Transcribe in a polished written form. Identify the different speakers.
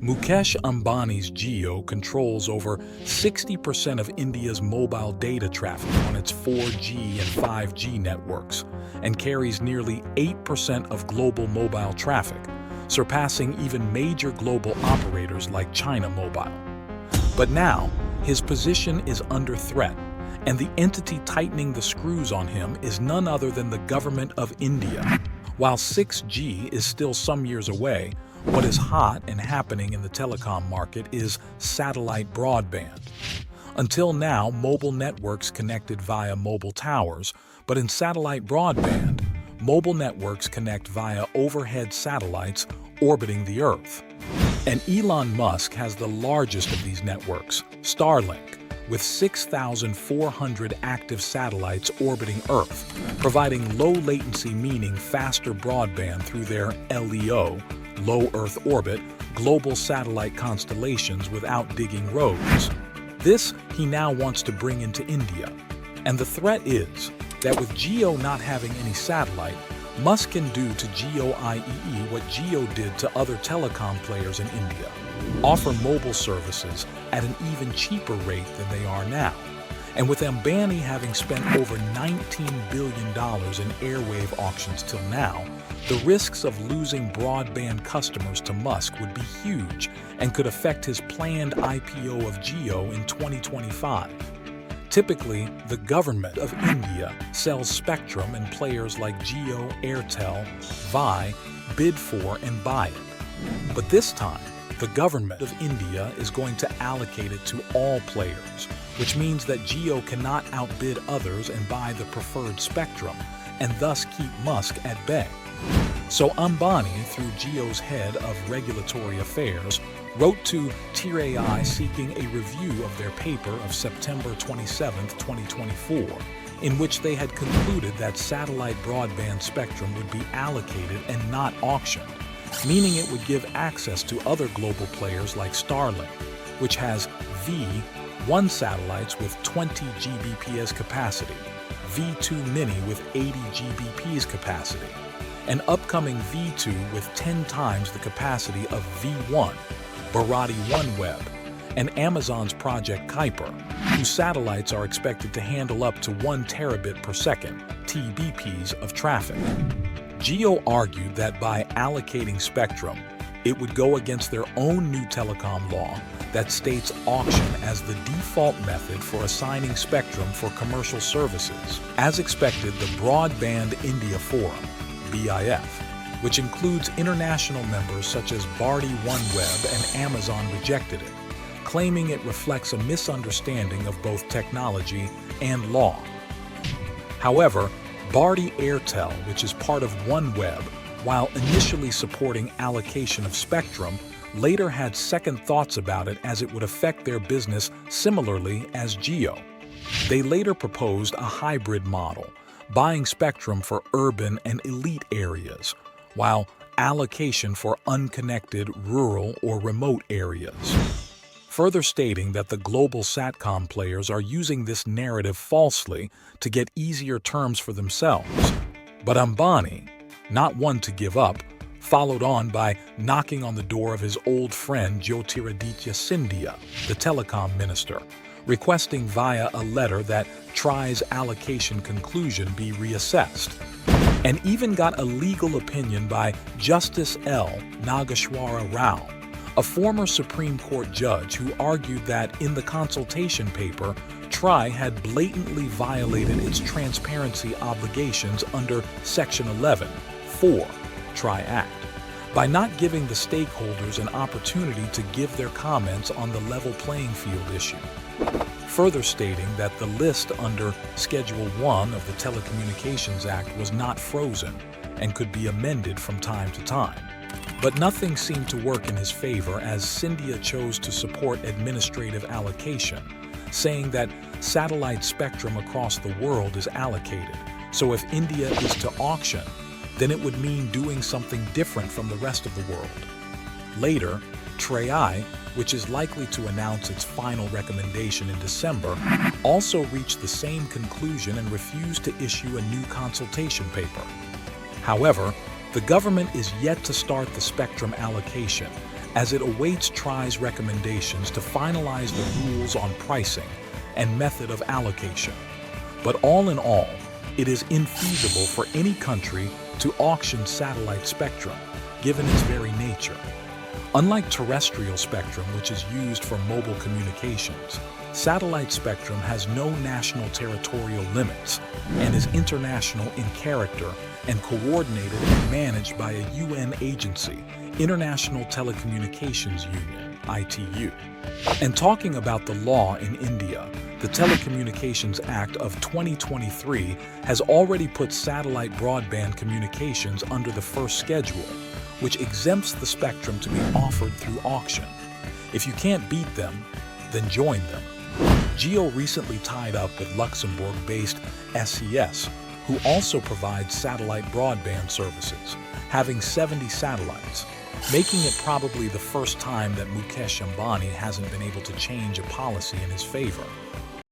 Speaker 1: Mukesh Ambani's Jio controls over 60% of India's mobile data traffic on its 4G and 5G networks and carries nearly 8% of global mobile traffic, surpassing even major global operators like China Mobile. But now, his position is under threat, and the entity tightening the screws on him is none other than the government of India. While 6G is still some years away, what is hot and happening in the telecom market is satellite broadband. Until now, mobile networks connected via mobile towers, but in satellite broadband, mobile networks connect via overhead satellites orbiting the Earth. And Elon Musk has the largest of these networks, Starlink, with 6,400 active satellites orbiting Earth, providing low latency, meaning faster broadband through their LEO, low Earth orbit, global satellite constellations without digging roads. This he now wants to bring into India. And the threat is that with Jio not having any satellite, Musk can do to Jio IEE what Jio did to other telecom players in India: offer mobile services at an even cheaper rate than they are now. And with Ambani having spent over $19 billion in airwave auctions till now, the risks of losing broadband customers to Musk would be huge and could affect his planned IPO of Jio in 2025. Typically, the government of India sells spectrum and players like Jio, Airtel, Vi bid for and buy it. But this time, the government of India is going to allocate it to all players, which means that Jio cannot outbid others and buy the preferred spectrum, and thus keep Musk at bay. So Ambani, through Jio's head of regulatory affairs, wrote to TRAI seeking a review of their paper of September 27, 2024, in which they had concluded that satellite broadband spectrum would be allocated and not auctioned, meaning it would give access to other global players like Starlink, which has V1 satellites with 20 Gbps capacity, V2 Mini with 80 Gbps capacity, an upcoming V2 with 10 times the capacity of V1, Bharati OneWeb, and Amazon's Project Kuiper, whose satellites are expected to handle up to 1 terabit per second, TBPs, of traffic. Jio argued that by allocating spectrum, it would go against their own new telecom law that states auction as the default method for assigning spectrum for commercial services. As expected, the Broadband India Forum, BIF, which includes international members such as Bharti OneWeb and Amazon, rejected it, claiming it reflects a misunderstanding of both technology and law. However, Bharti Airtel, which is part of OneWeb, while initially supporting allocation of spectrum, later had second thoughts about it as it would affect their business similarly as Jio. They later proposed a hybrid model, buying spectrum for urban and elite areas, while allocation for unconnected, rural, or remote areas, further stating that the global SATCOM players are using this narrative falsely to get easier terms for themselves. But Ambani, not one to give up, followed on by knocking on the door of his old friend Jyotiraditya Scindia, the telecom minister, requesting via a letter that TRAI's allocation conclusion be reassessed, and even got a legal opinion by Justice L. Nageshwara Rao, a former Supreme Court judge who argued that in the consultation paper, TRAI had blatantly violated its transparency obligations under Section 11(4) TRAI Act by not giving the stakeholders an opportunity to give their comments on the level playing field issue, further stating that the list under Schedule 1 of the Telecommunications Act was not frozen and could be amended from time to time. But nothing seemed to work in his favor as Scindia chose to support administrative allocation, saying that satellite spectrum across the world is allocated, so if India is to auction, then it would mean doing something different from the rest of the world. Later, TRAI, which is likely to announce its final recommendation in December, also reached the same conclusion and refused to issue a new consultation paper. However, the government is yet to start the spectrum allocation, as it tries recommendations to finalize the rules on pricing and method of allocation. But all in all, it is infeasible for any country to auction satellite spectrum, given its very nature. Unlike terrestrial spectrum, which is used for mobile communications, satellite spectrum has no national territorial limits and is international in character and coordinated and managed by a UN agency, International Telecommunications Union, ITU. And talking about the law in India, the Telecommunications Act of 2023 has already put satellite broadband communications under the first schedule, which exempts the spectrum to be offered through auction. If you can't beat them, then join them. Jio recently tied up with Luxembourg-based SES, who also provides satellite broadband services, having 70 satellites, making it probably the first time that Mukesh Ambani hasn't been able to change a policy in his favor.